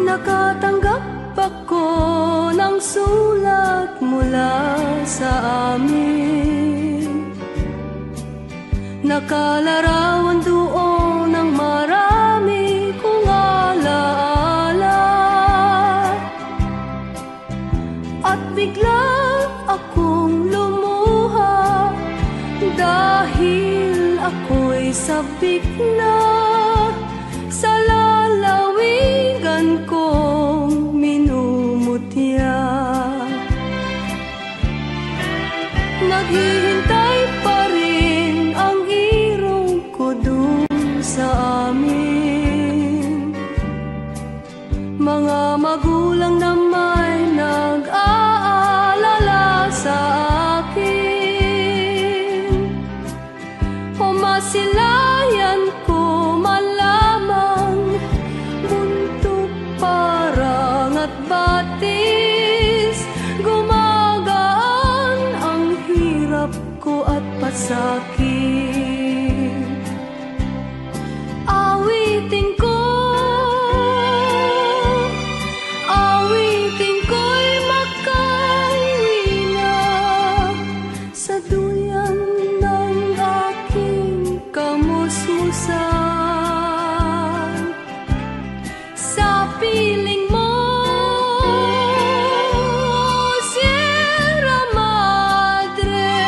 Nakatanggap ako ng sulat mula sa amin. Nakalarawan doon ng marami kong alaala. At bigla akong lumuha dahil ako'y sabik na sa lalawigan kong minumutya. Naghihintay pa rin ang irong ko dun sa amin. Mga magulang na may nag-aalala sa akin. Masilayan ko man lamang buntok parang at batis. Gumagaan ang hirap ko at pasakit. Awitin ko, awitin ko'y makauwi na sa duyan ng aking kamusmusan. Sa piling mo, Sierra Madre,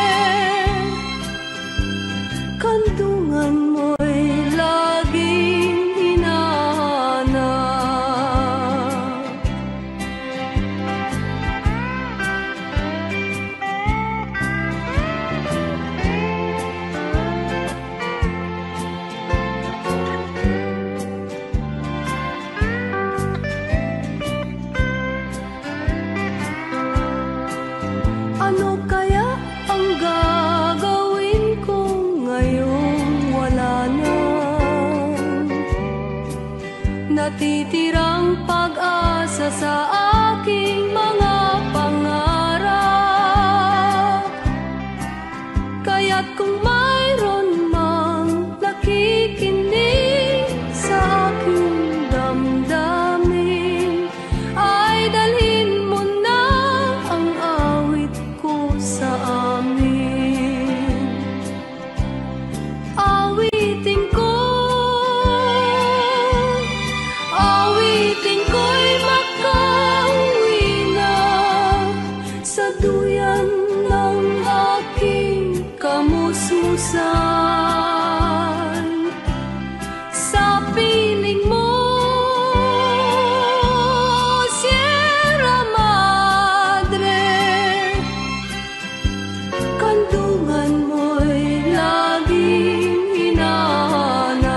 kandungan mo'y laging hinahanap. Ano kaya ang gagawin ko ngayong wala na? Natitirang pag-asa sa aking mga pangarap. Kaya't kung mayroon mang nakikinig sa aking damdamin, ay dalhin mo na ang awit ko sa amin. Awitin ko, awitin ko'y makauwi na sa duyan ng aking kamusmusan. Sa piling mo, Sierra Madre, kandungan mo'y laging hinahanap.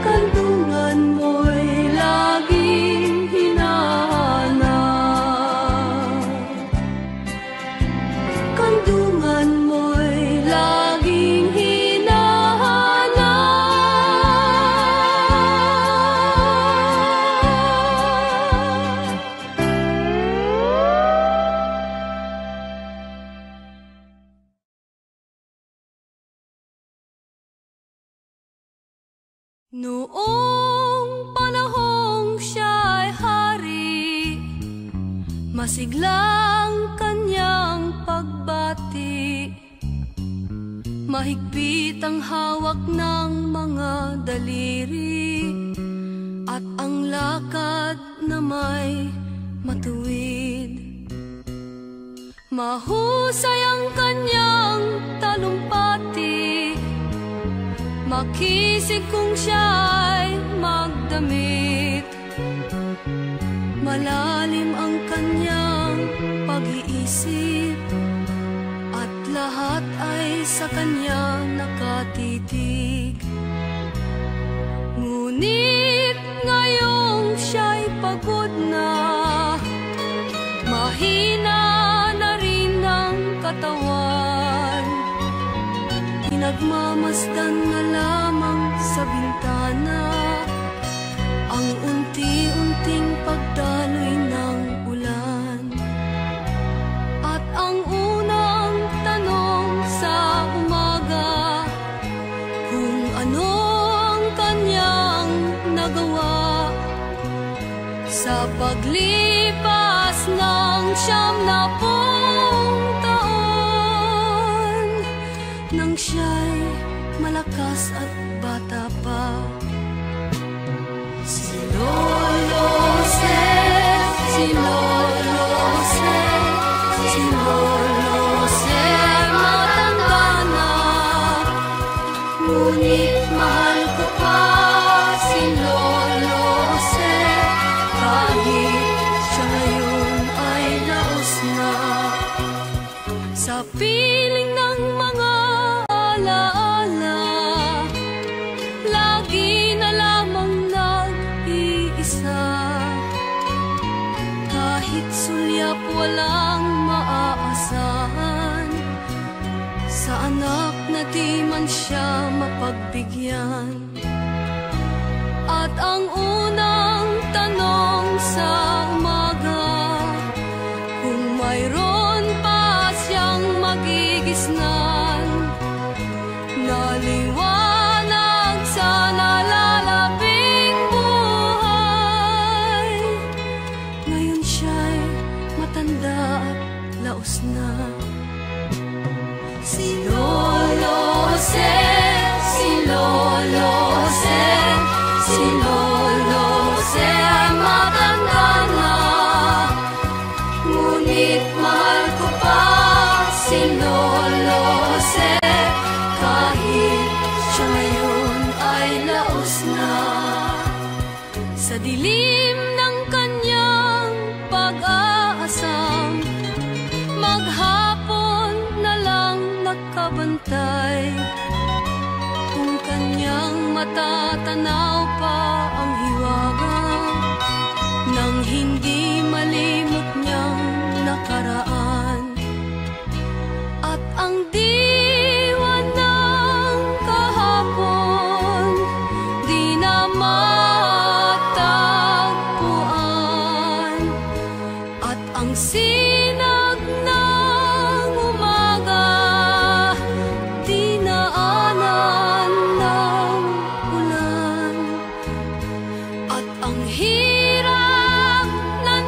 Kandungan mo'y laging hinahanap. Kandungan mo'y laging hinahanap. Noong panahong siya'y hari, masiglang kanyang pagbati. Mahigpit ang hawak ng mga daliri, at ang lakad na may matuwid. Mahusay ang kanyang talumpati, makisig kung siya'y magdamit. Malalim ang kanyang pag-iisip, at lahat ay sa kanya nakatitig. Ngunit ngayong siya'y pagod na, mahina na rin ang katawan. Pinagmamasdan na lamang sa bintana ang unti-unting pagdaloy ng ulan. At ang unang tanong sa umaga, kung ano ang kanyang Sa paglipas ng 90 taon, nang siya'y malakas at bata pa, si Lolo Jose, si Lolo Jose, si Lolo Jose, matanda na, ngunit mahal ko pa si Lolo Jose, kahit siya ngayon ay laos na. Sa piling ng mga alaala, lagi na lamang nag-iisa. Kahit sulyap walang maaasahan, sa anak na di man siya mapagbigyan. At ang unang tanong sa umaga, kung mayroon pa siyang magigisnan, naliwanag sa nalalabing buhay. Ngayon siya'y matanda at laos na. Si Lolo Jose, si Lolo Jose, si Lolo Jose ay matanda na, ngunit mahal ko pa si Lolo Jose, kahit siya ngayon ay laos na. Sa dilim ng kanyang pag-aasam, maghapon na lang nakabantay. Kung kanyang matatanaw pa ang hiwaga, nang hindi malimot niyang nakaraan. At ang diwa ng kahapon, di na matagpuan. At ang sinag ng umaga, dinaanan ng ulan. At ang hirap na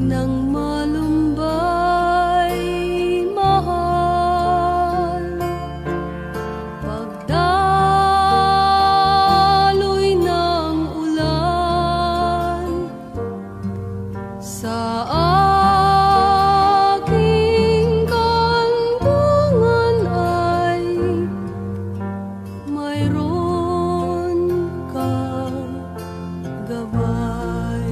nang malumbay, mahal. Pagdaloy ng ulan sa aking kantungan ay mayroon kang gabay.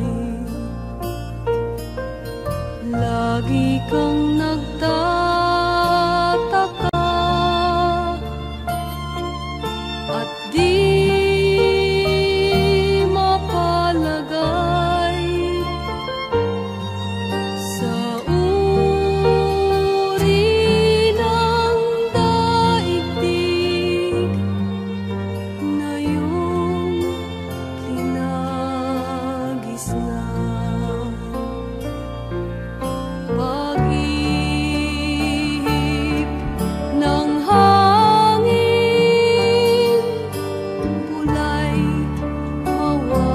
Lagi kang nagtataka at di mapalagay sa uri ng daigdig na iyong kinagisnan. Pag-ihip ng hangin, bulay mawawala.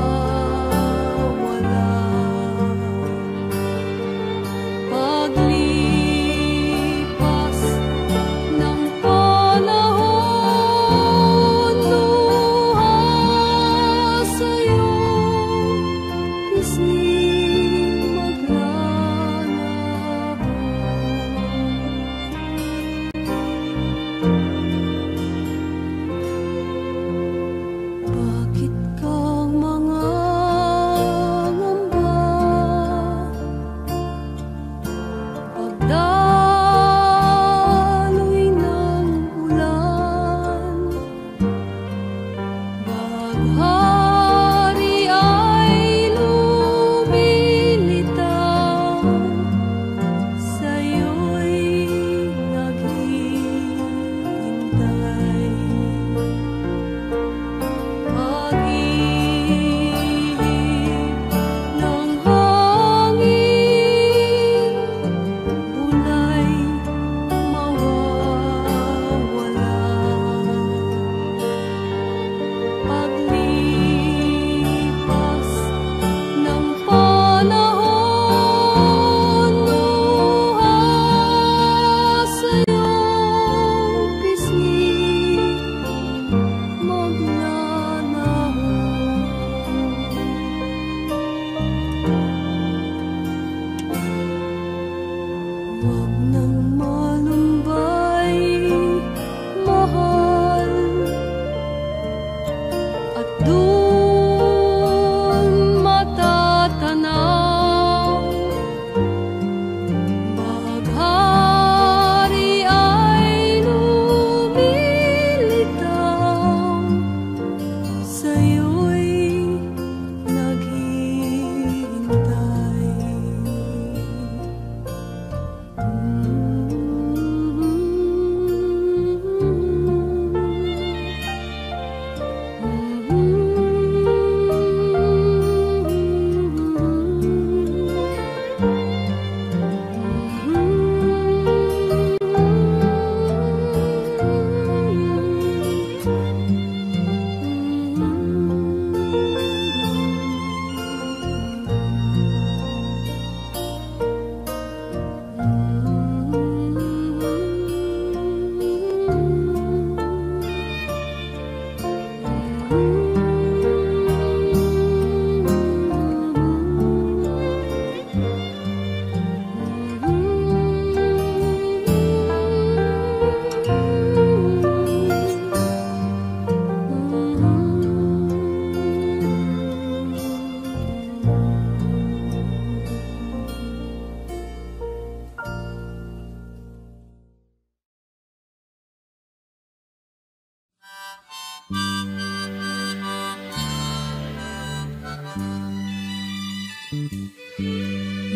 Paglipas ng panahon, luha sa iyong pisngi maglalaho. Bakit kang mga ngamba? Pagdaloy ng ulan, baghari ay lumilitaw, sa'yo'y naghihintay. Pag-ihip ng hangin, bulay mawawala. Paglipas ng panahon, luha sa iyong pisngi maglalaho. Huwag nang malumbay, mahal, at dun matatanaw. Baghari ay lumilitaw, sa'yo'y naghihintay.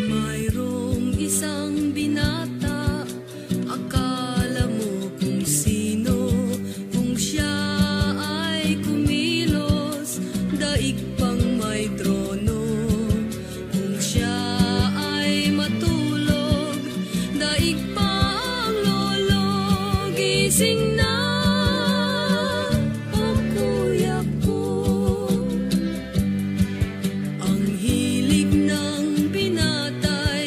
Mayroong isang binata, akala mo kung sino, kung siya ay kumilos, daig pang may trono. Kung siya ay matulog, daig pang lolo, gising na, o kuya ko. Ang hilig ng binatay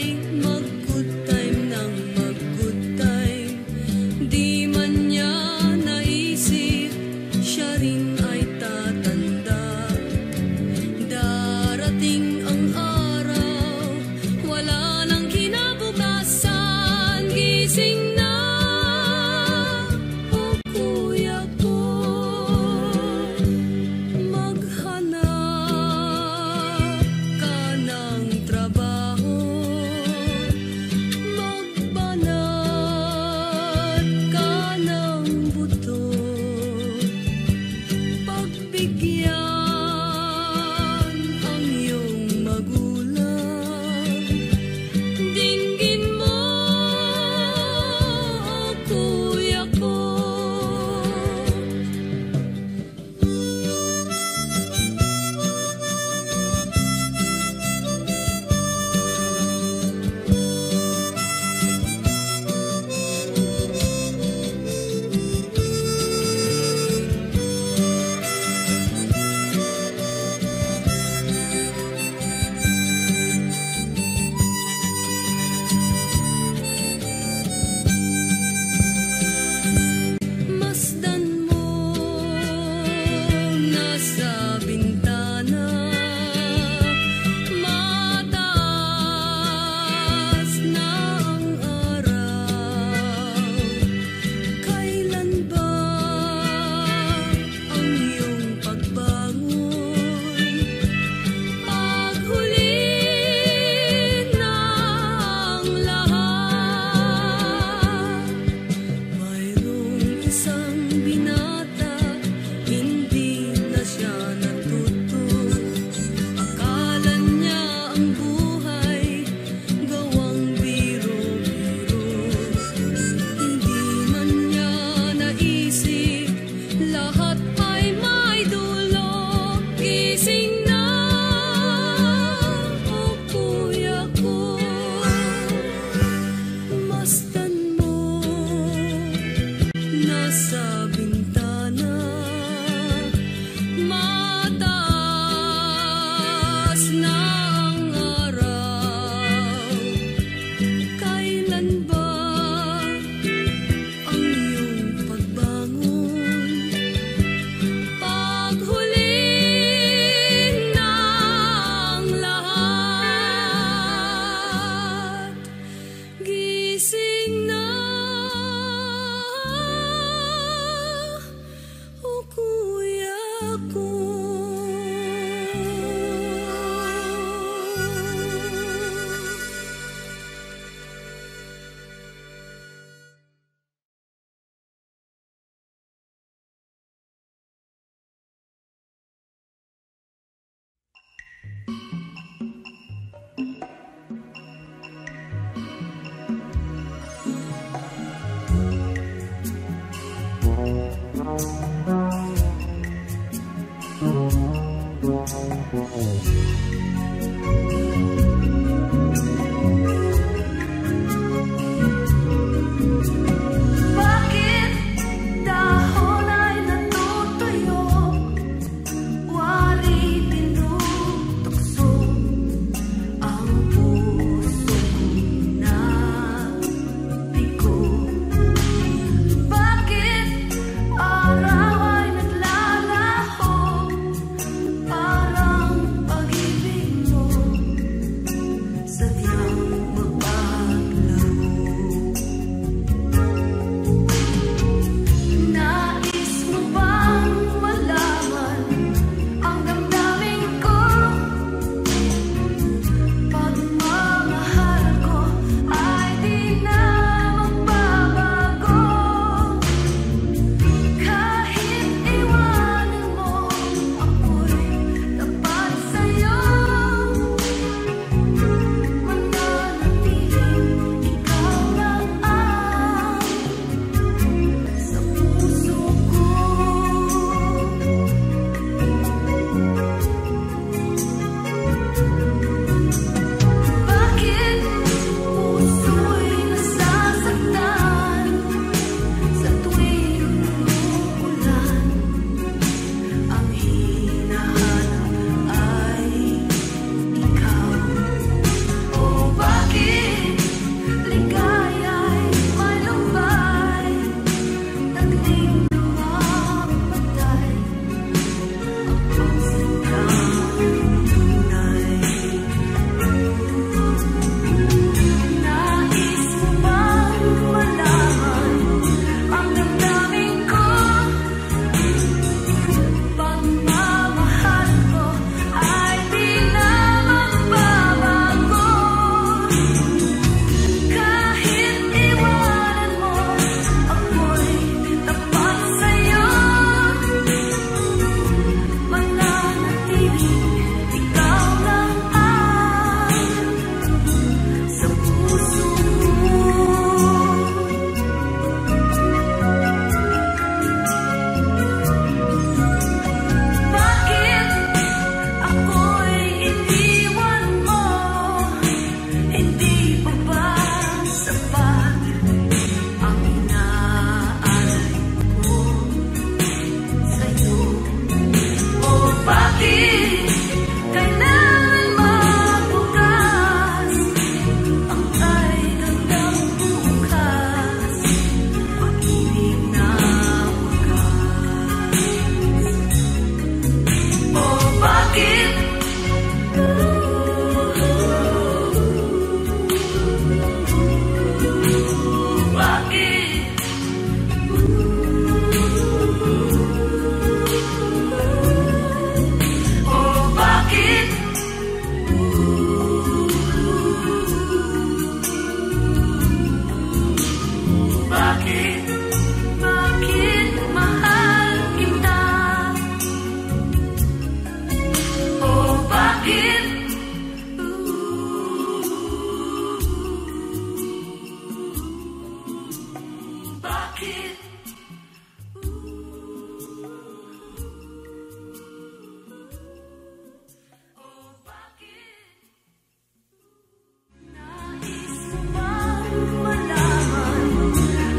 malaman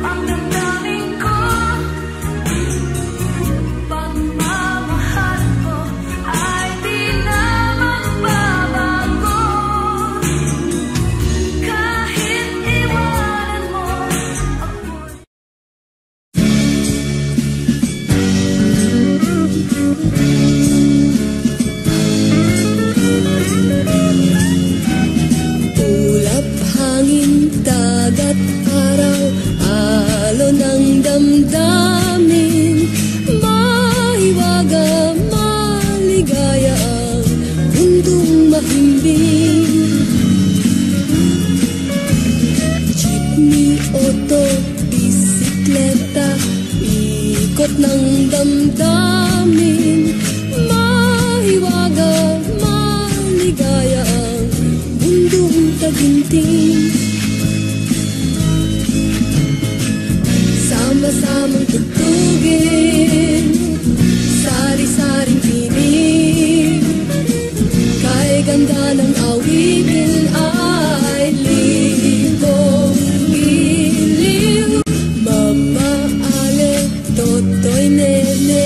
ang damdamin ko. Pagmamahal ko ay di na magbabago. Kahit iwanan mo ako'y ulap, hangin, dagat, araw, alon ng damdamin. Mahiwaga, maligaya ang mundong mahimbing. Jeepney, auto, bisikleta, ikot ng damdamin. Mahiwaga, maligaya ang mundong taginting. Sama-samang tugtugin, sari-saring tinig. Kay ganda ng awitin ay libong iliw. Mama Ale, Totoy Nene,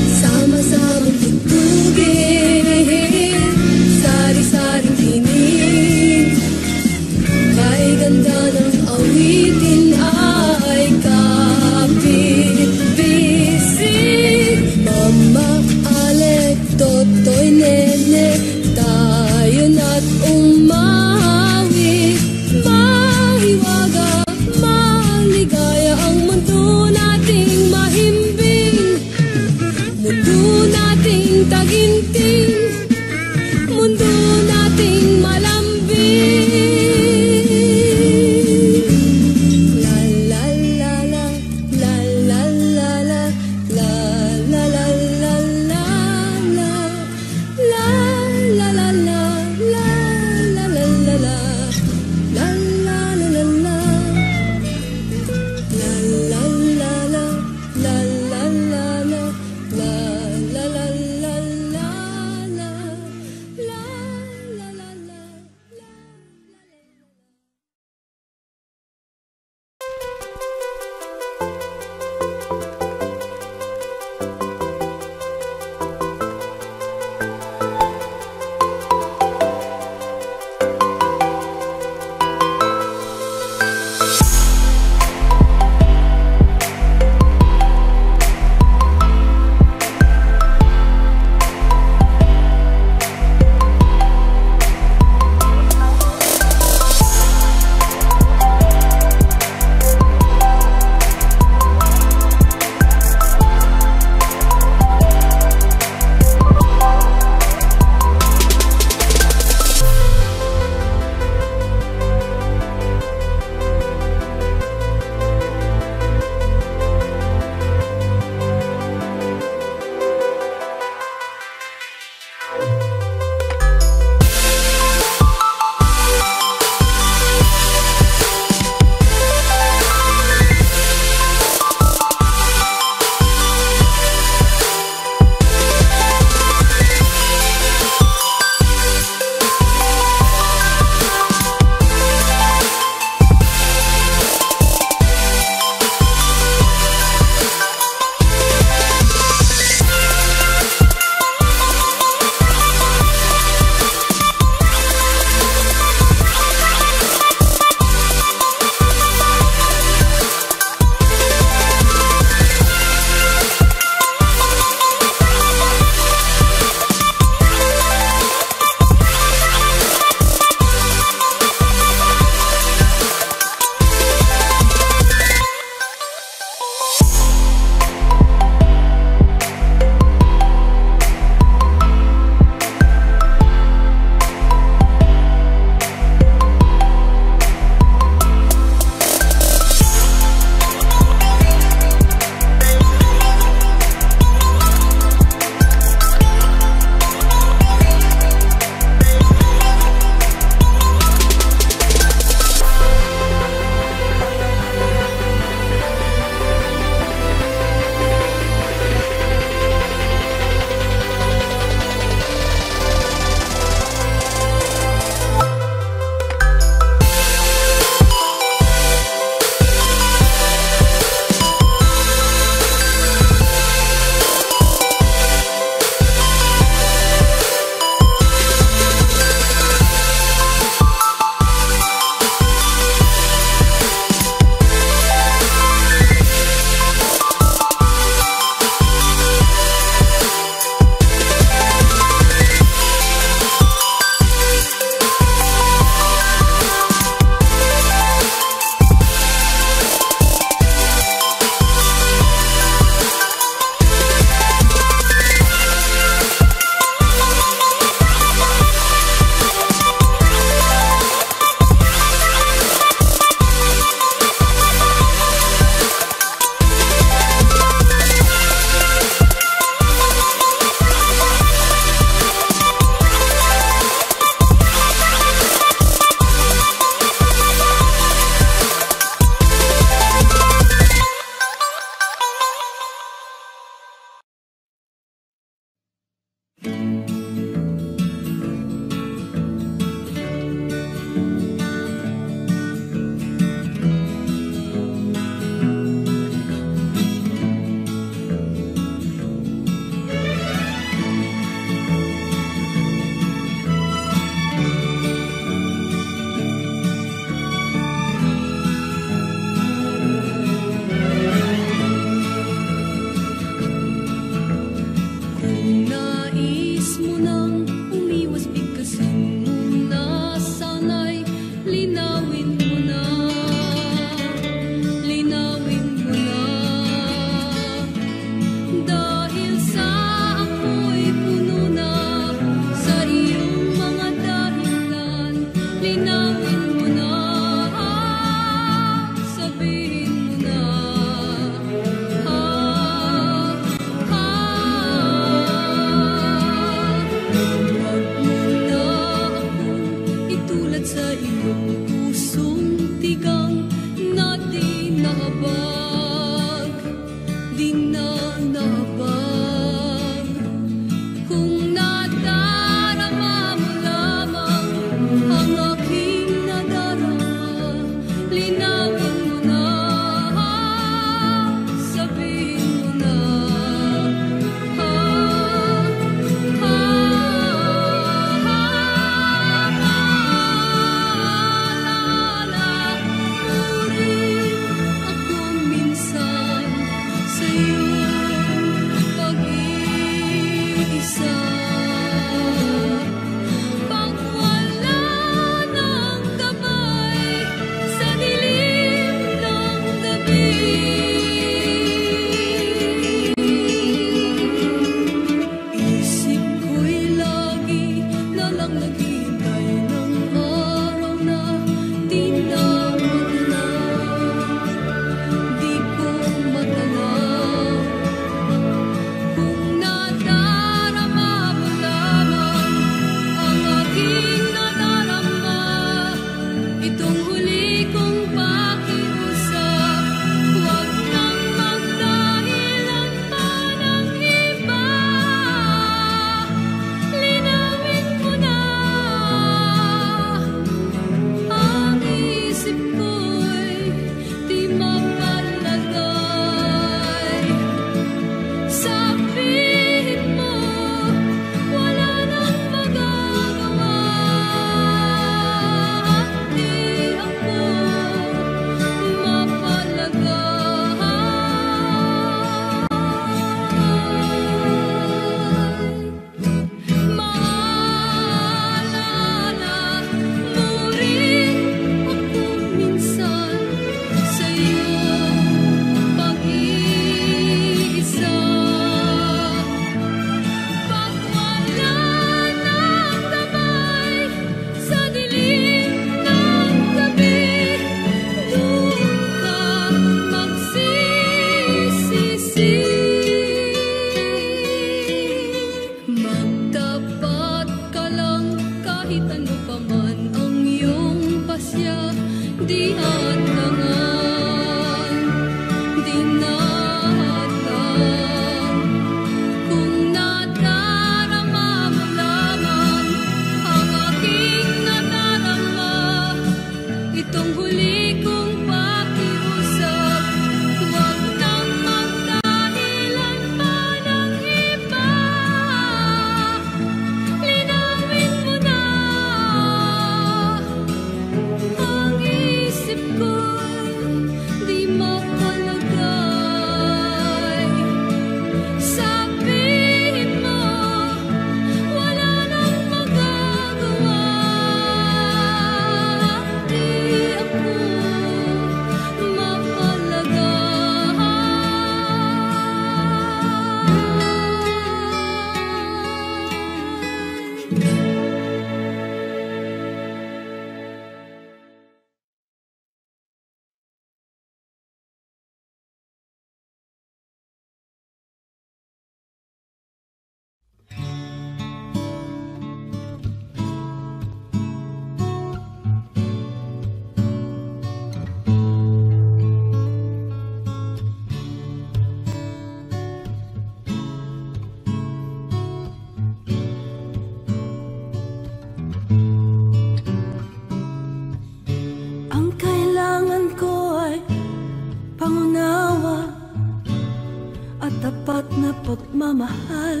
pagmamahal.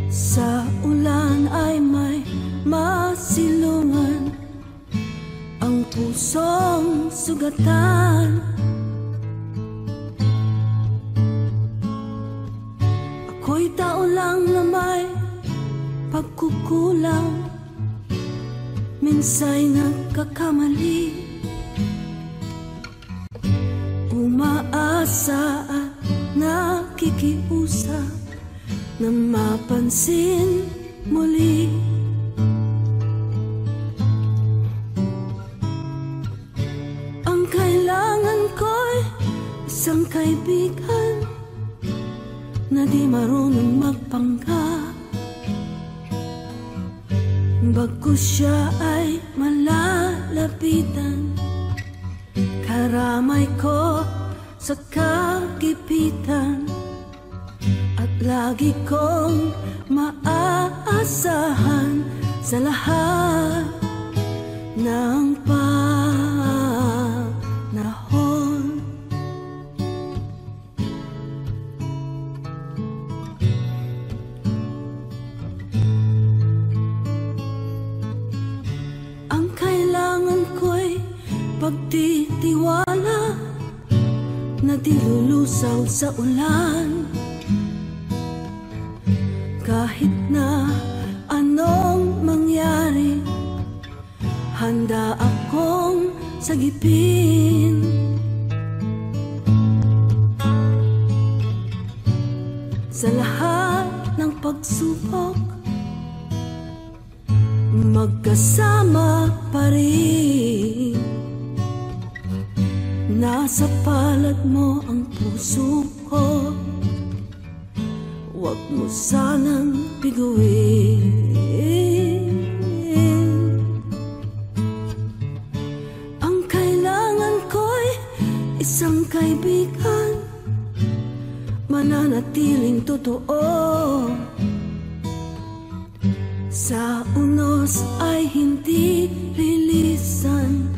Sa ulan ay may masilungan ang pusong sugatan. Ako'y tao lang na may pagkukulang, minsa'y nagkakamali. Umaasa at nakikiusap na mapansin muli. Ang kailangan ko'y isang kaibigan na di marunong magpanggap, bagkus siya ay malapitan, karamay ko sa kagipitan, at lagi kong maaasahan sa lahat ng panahon. Ang kailangan ko'y pagtitiwala na di lulusaw sa ulan. Kahit na anong mangyari, handa akong sagipin. Sa lahat ng pagsubok, magkasama pa rin. Nasa palad mo ang puso ko, huwag mo sanang biguin. Ang kailangan ko'y isang kaibigan, mananatiling totoo. Sa unos ay hindi lilisan,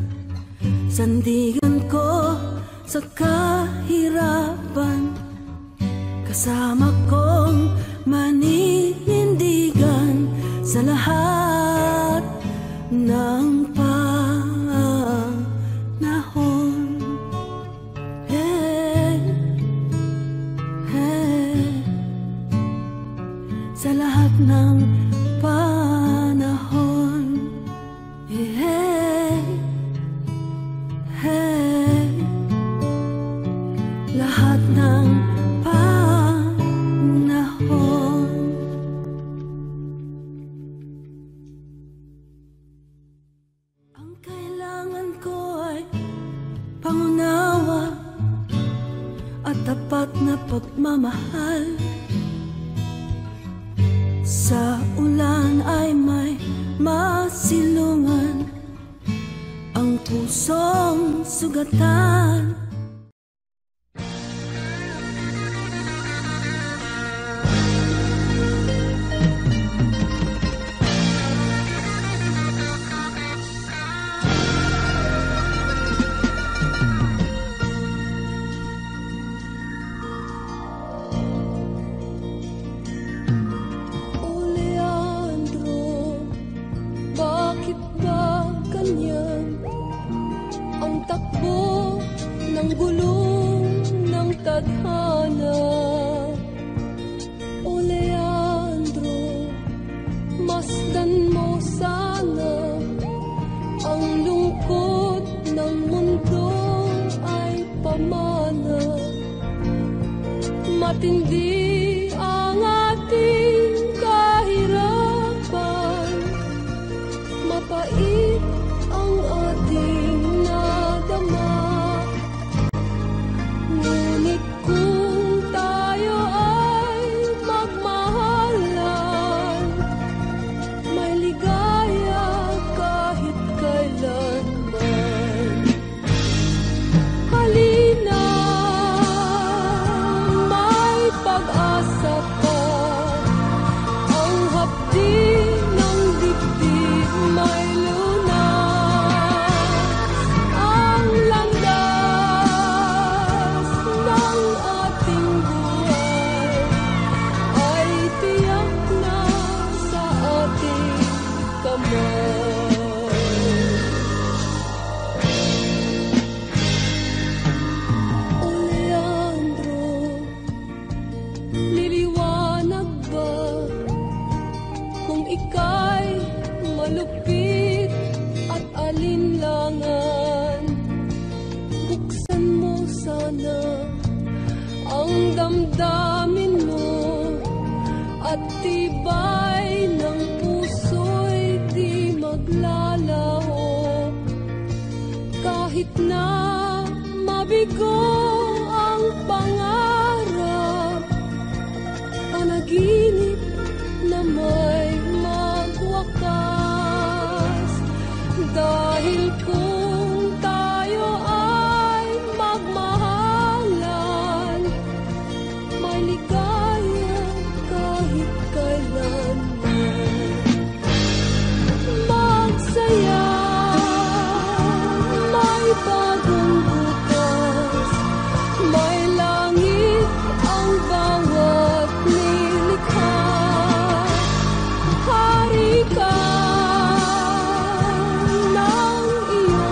sandigan ko sa kahirapan, kasama kong maninindigan sa lahat ng panahon. Hey, hey, sa lahat ng panahon. Hey, hey, lahat ng panahon. Ang kailangan ko ay pangunawa at tapat na pagmamahal. Sa ulan ay may masilungan, ang pusong sugatan. Ang gulong ng tadhana. O Leandro, masdan mo sana ang lungkot ng mundo ay pamana. Matindi ang ating kahirapan, mapait ang ating nadama. Ngunit kung tayo ay magmahalan, may ligaya kahit kailanman. Halina, may pag-asa pa. Ang hapdi ng dibdib may lunas. Ang landas ng ating buhay ay tiyak na sa ating kamay. O Leandro, liliwanag ba kung ika'y malupit at alinlangan? Buksan mo sana ang damdamin mo at tibay ng puso'y di maglalaho. Kahit na mabigo ang pangarap, panaginip na may magwakas. Dahil kung tayo ay magmahalan, may ligaya kahit kailanman. Magsaya, may bagong bukas, may langit ang bawat nilikha. Hari ka ng iyong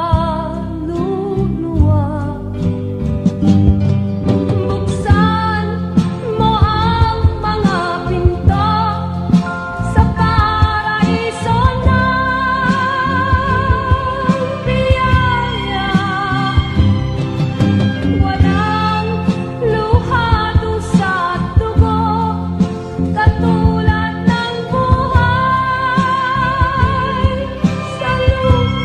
kaluluwa. Buksan mo ang mga pinto sa paraiso ng biyaya. Walang luha, dusa at dugo, katulad ng buhay sa lupa.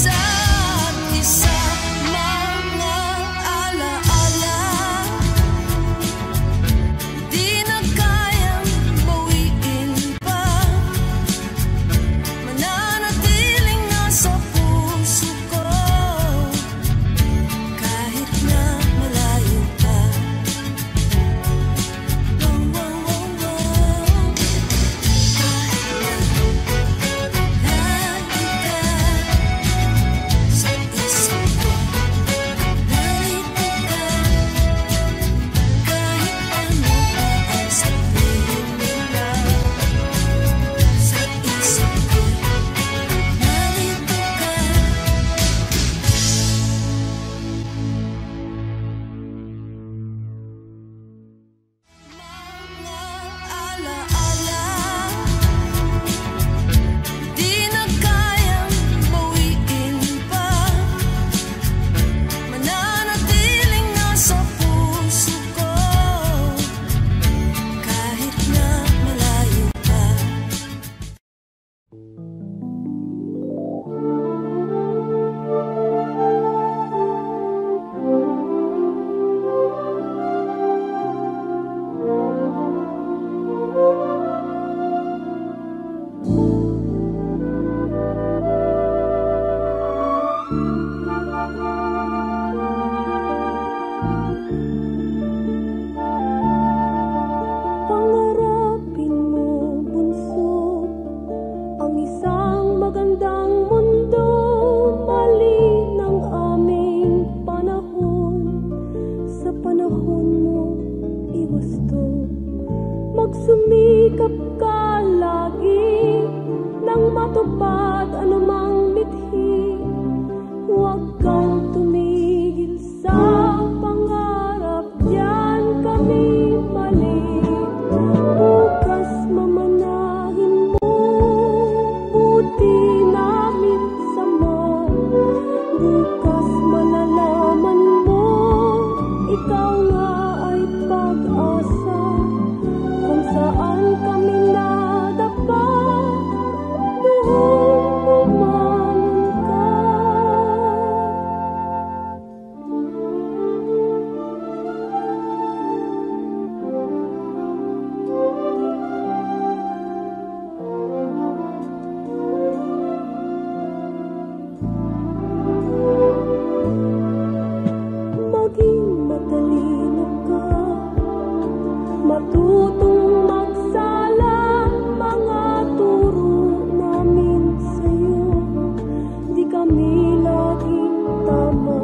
isa't isa, mga alaala di na kayang bawiin pa, mananatiling nasa puso ko kahit na malayo pa. Wow, wow, wow, wow. Di na kayang bawiin pa, mananatiling nasa puso ko kahit na malayo pa. Pangarapin mo, bunso, ang isang magandang mundo. Mali ng aming panahon, sa panahon mo iwasto. Magsumikap ka lagi nang matupad anumang mithi. Huwag kang tumigil sa pangarap, diyan kami mali. Bukas mamanahin mo, buti namin sama. Bukas malalaman mo, ikaw nga ay pag-asa. Kung saan kami nadapa, doon bumangon ka. Maging matalino ka, matutong magsala, mga turo namin sa'yo. Di kami laging tama,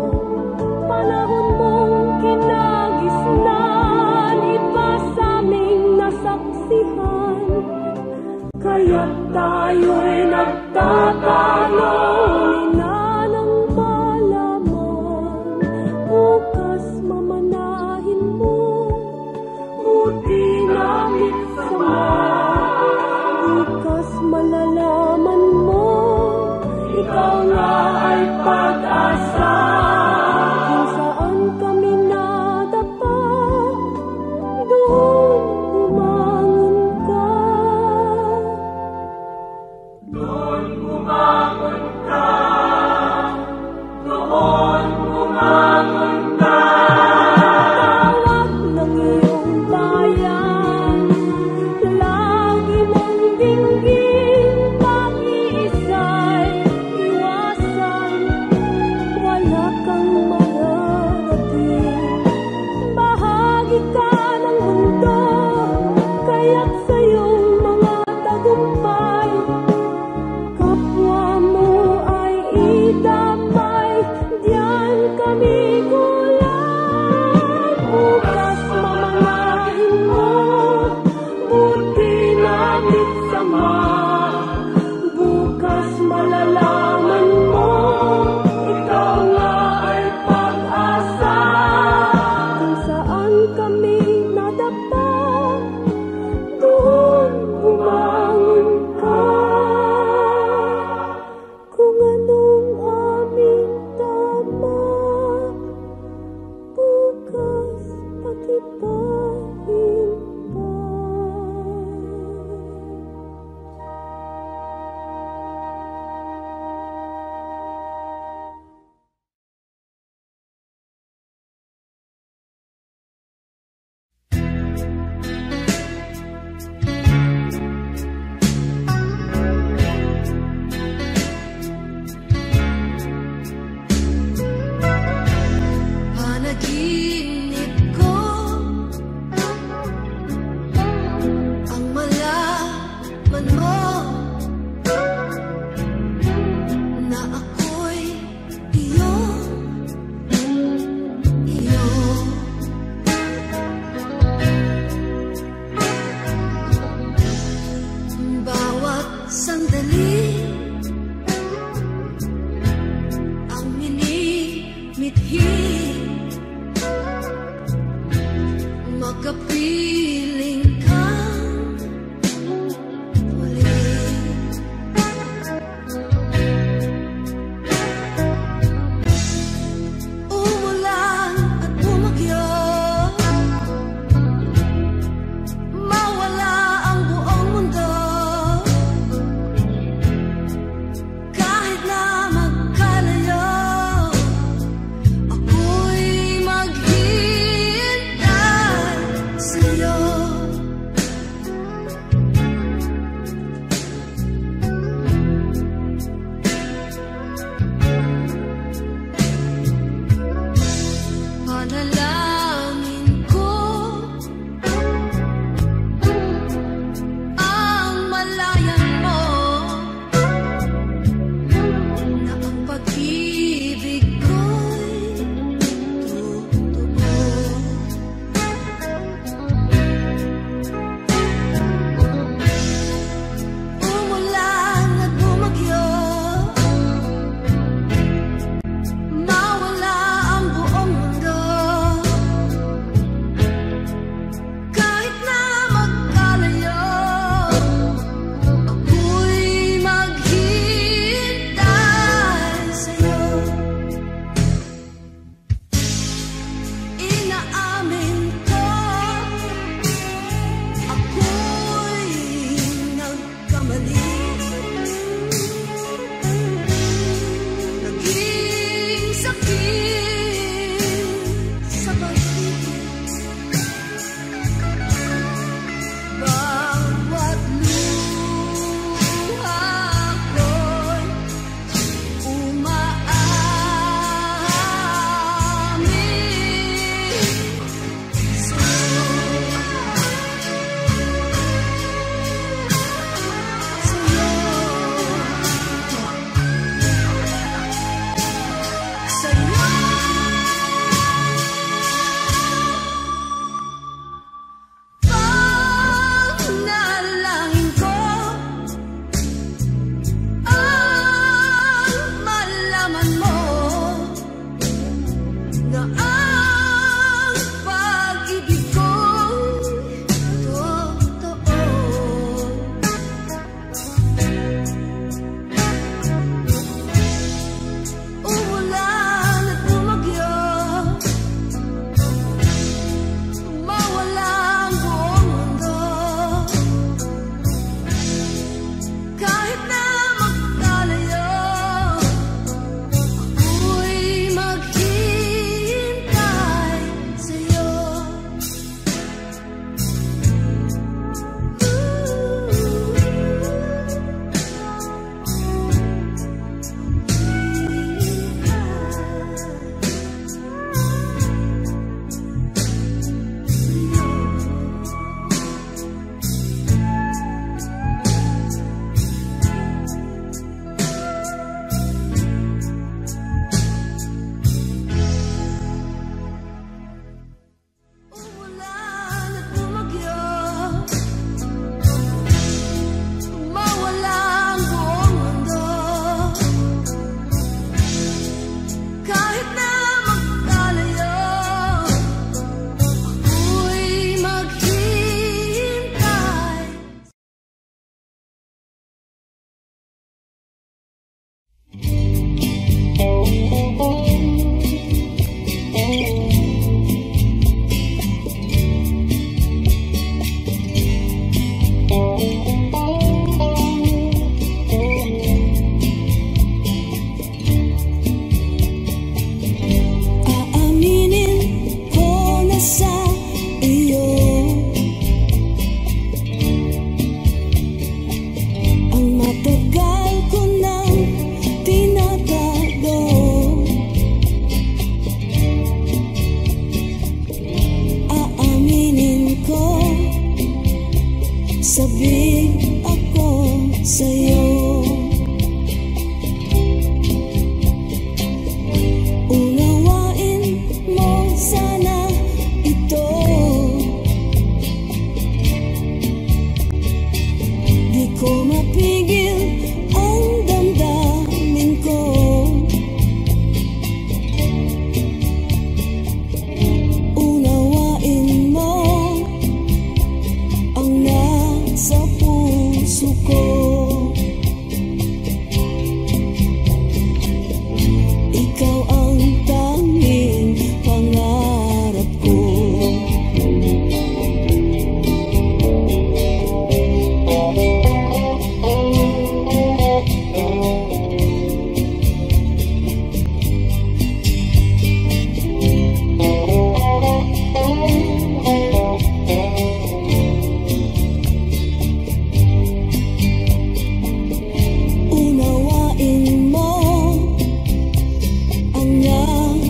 panahon mong kinagisnan, iba sa'ming nasaksihan. Kaya't tayo'y nagtatanong, na ng malaman. Bukas mamanahin mo, buti namin sama. Bukas malalaman mo, ikaw nga ay pag-asa. Kung saan kami nadapa, doon bumangon ka. Tawag ng iyong bayan, lagi mong dinggin, pag-iisa'y iwasan.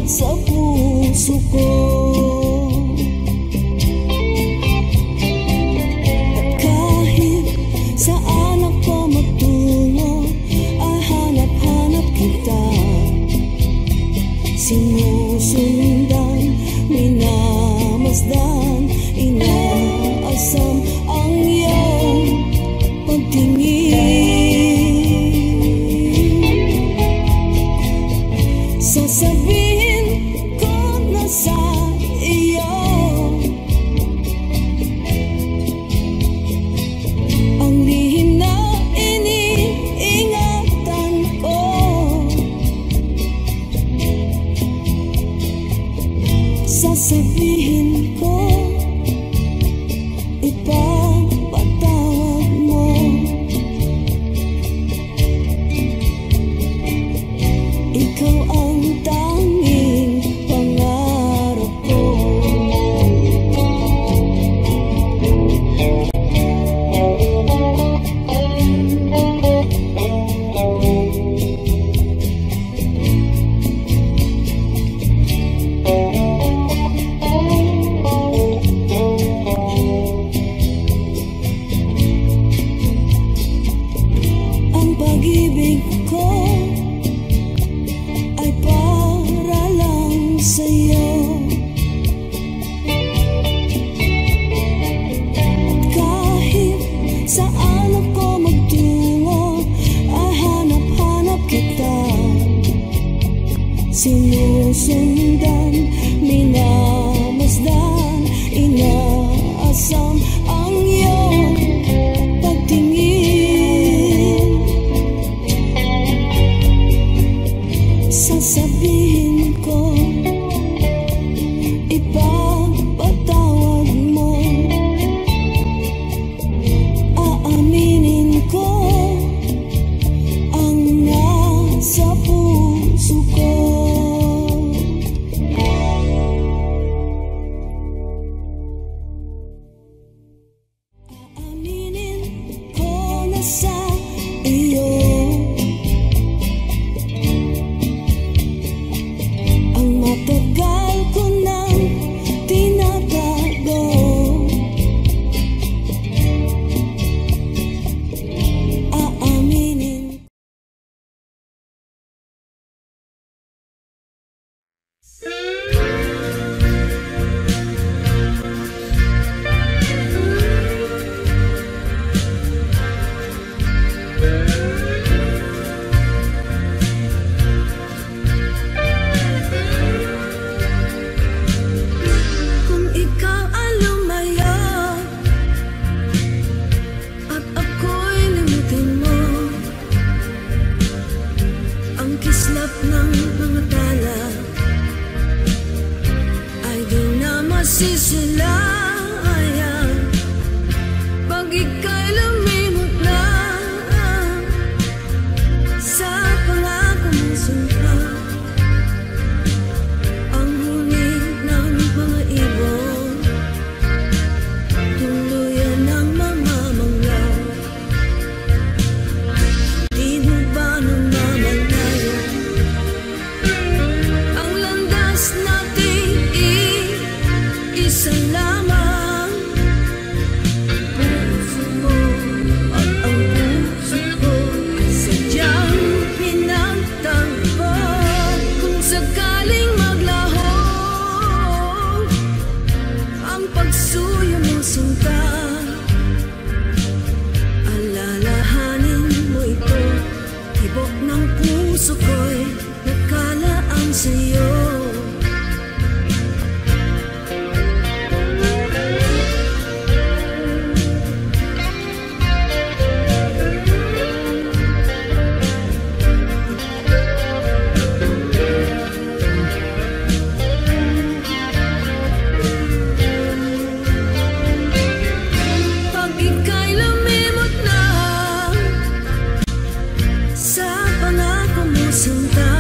sa puso ko. Kahit saan ako magtungo, ay hanap-hanap kita. Sinusundan, minamasdan, inaasam ang iyong pagtingin. Sasabihin ko na sa iyo ang lihim na iniingatan ko. Sasabihin ko, ipapatawad mo. Ikaw ang tanging pangarap ko. Ang pag-ibig ko ay para lang sa'yo. Kahit saan ako magtungo, ay hanap-hanap kita. Sinusundan, minamasdan, inaasam ang iyong pagtingin. Sasabihin ko, ipapatawad mo. Aaminin ko ang nasa puso ko. Aaminin ko na sa iyo ang matagal ko nang tinatago. Aaminin. Kung ikaw ang lumayo at ako'y limutin mo, ang kislap ng mga tala ay di na masisilayan. Pag ika'y lumimot na sa pangako mong sumpa, ang huni ng mga ibon tuluyan ng mamamanglaw. Di mo ba namamalayan ang landas nating isa lamang? Puso mo at ang puso ko ay sadyang pinagtanggol. Kung sakaling maglaho ang pagsuyo mo sinta, alalahanin mo ito. Tibok ng puso ko'y nakalaan sa'yo. Pag ika'y lumimot na sa pangako mo sinta,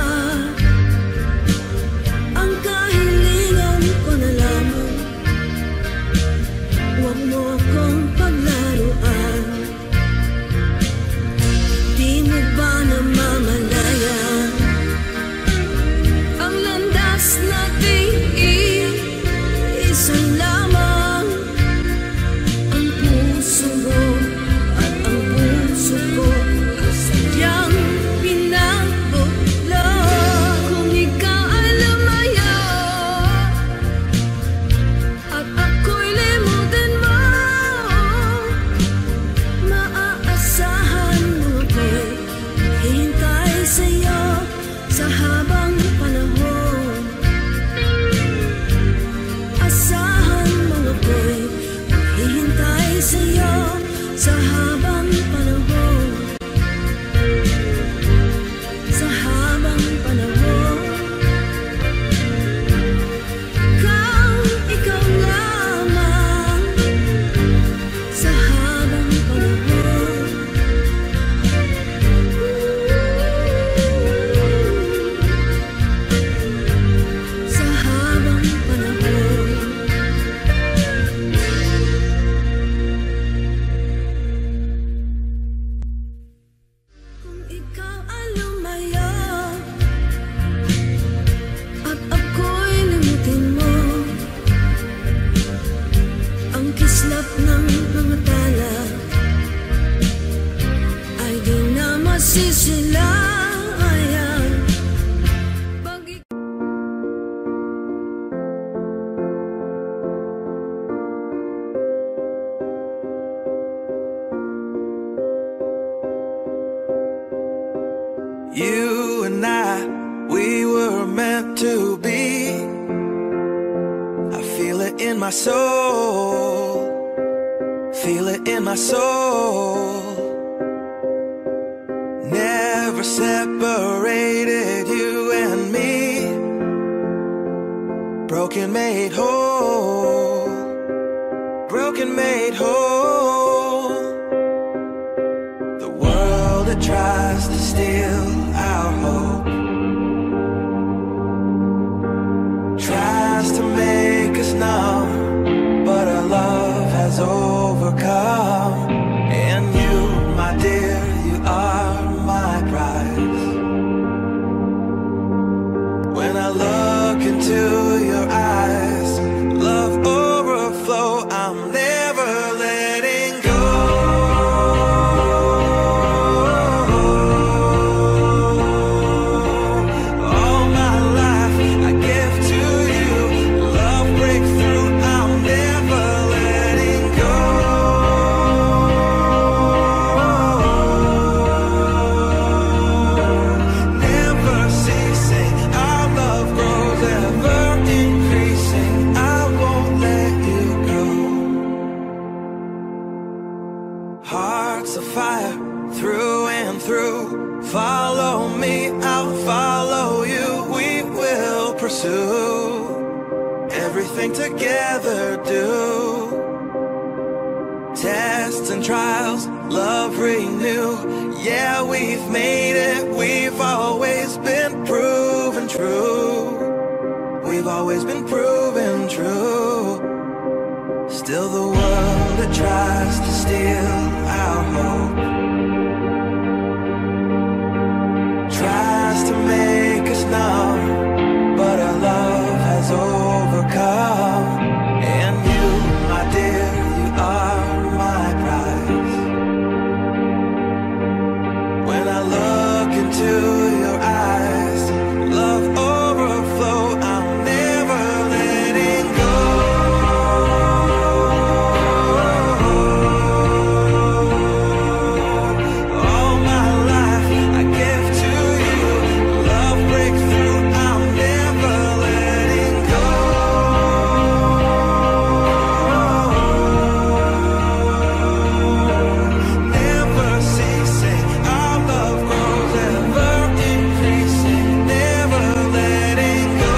were meant to be. I feel it in my soul, feel it in my soul. Never separated, you and me. Broken made whole, broken made whole. The world that tries to steal our hope tries to make us numb, but our love has overcome. And you, my dear, you are my prize. When I look into your eyes, love overflow, I'm never letting go. All my life I give to you, love breakthrough, I'm never letting go. Never ceasing, our love grows, ever increasing, I won't let you go. Hearts of fire, through and through. Follow me, I'll follow you. We will pursue everything together, do. Tests and trials, love renew. Yeah, we've made it, we've always been proven true. We've always been proven true. Still the world that tries to steal our hope tries to make us numb, but our love has overcome. And you, my dear, you are my prize. When I look into your eyes, love overflow, I'm never letting go. All my life I give to you, love breakthrough, I'm never letting go. Never ceasing, our love grows, ever increasing, never letting go.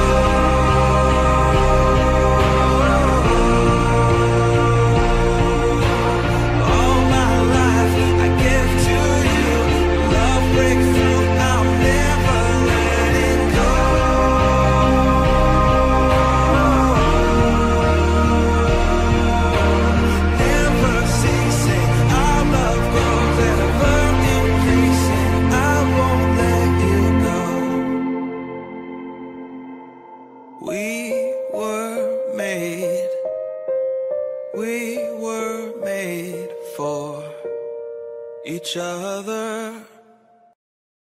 All my life I give to you, love breakthrough, I'm never letting go. Never ceasing, our love grows, ever increasing, I won't let you go. We were made for each other.